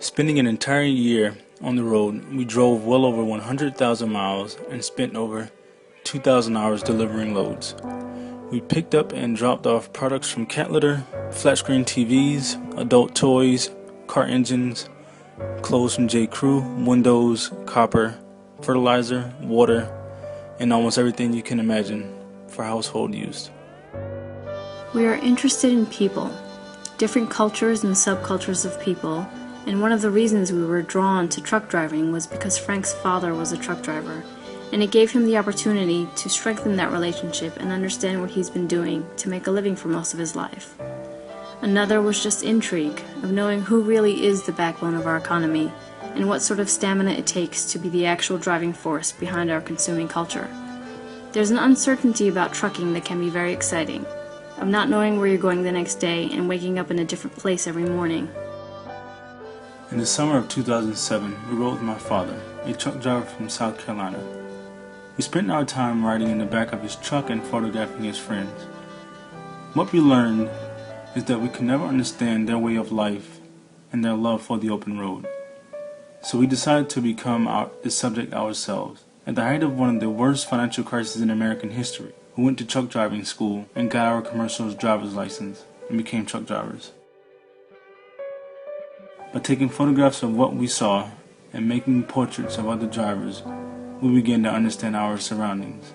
Spending an entire year on the road, we drove well over 100,000 miles and spent over 2,000 hours delivering loads. We picked up and dropped off products from cat litter, flat screen TVs, adult toys, car engines, clothes from J. Crew, windows, copper, fertilizer, water, and almost everything you can imagine for household use. We are interested in people, different cultures and subcultures of people, and one of the reasons we were drawn to truck driving was because Frank's father was a truck driver, and it gave him the opportunity to strengthen that relationship and understand what he's been doing to make a living for most of his life. Another was just intrigue of knowing who really is the backbone of our economy and what sort of stamina it takes to be the actual driving force behind our consuming culture. There's an uncertainty about trucking that can be very exciting, of not knowing where you're going the next day and waking up in a different place every morning. In the summer of 2007, we rode with my father, a truck driver from South Carolina. We spent our time riding in the back of his truck and photographing his friends. What we learned is that we could never understand their way of life and their love for the open road. So we decided to become the subject ourselves. At the height of one of the worst financial crises in American history, we went to truck driving school and got our commercial driver's license and became truck drivers. By taking photographs of what we saw and making portraits of other drivers, we began to understand our surroundings.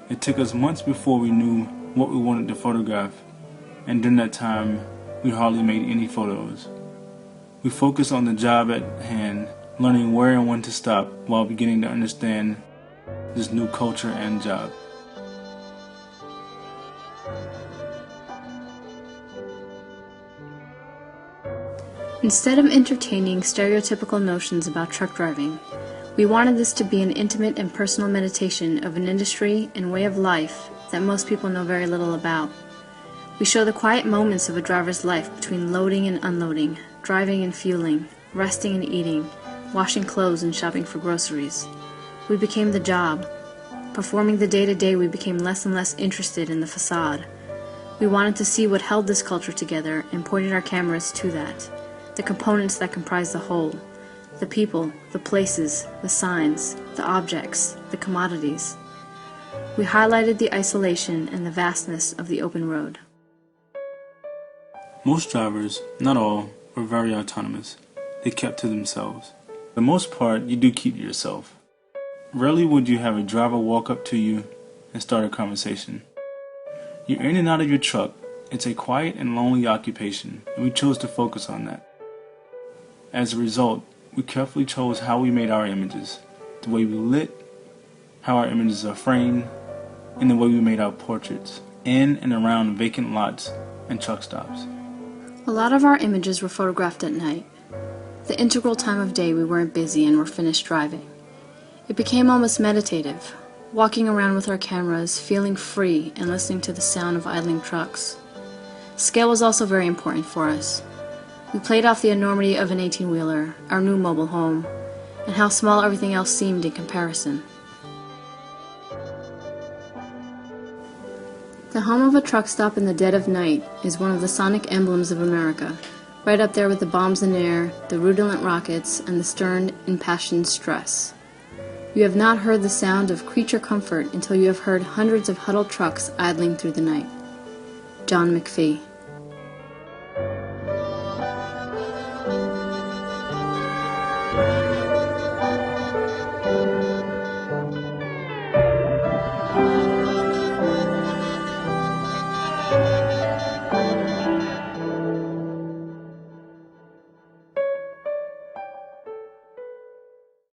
It took us months before we knew what we wanted to photograph, and during that time, we hardly made any photos. We focused on the job at hand, learning where and when to stop while beginning to understand this new culture and job. Instead of entertaining stereotypical notions about truck driving, we wanted this to be an intimate and personal meditation of an industry and way of life that most people know very little about. We show the quiet moments of a driver's life between loading and unloading, driving and fueling, resting and eating, washing clothes and shopping for groceries. We became the job. Performing the day-to-day, we became less and less interested in the facade. We wanted to see what held this culture together and pointed our cameras to that. The components that comprise the whole, the people, the places, the signs, the objects, the commodities. We highlighted the isolation and the vastness of the open road. Most drivers, not all, were very autonomous. They kept to themselves. For the most part, you do keep to yourself. Rarely would you have a driver walk up to you and start a conversation. You're in and out of your truck. It's a quiet and lonely occupation, and we chose to focus on that. As a result, we carefully chose how we made our images, the way we lit, how our images are framed, and the way we made our portraits, in and around vacant lots and truck stops. A lot of our images were photographed at night, the integral time of day we weren't busy and were finished driving. It became almost meditative, walking around with our cameras, feeling free and listening to the sound of idling trucks. Scale was also very important for us. We played off the enormity of an 18-wheeler, our new mobile home, and how small everything else seemed in comparison. The home of a truck stop in the dead of night is one of the sonic emblems of America, right up there with the bombs in air, the rudolent rockets, and the stern, impassioned stress. You have not heard the sound of creature comfort until you have heard hundreds of huddled trucks idling through the night. John McPhee.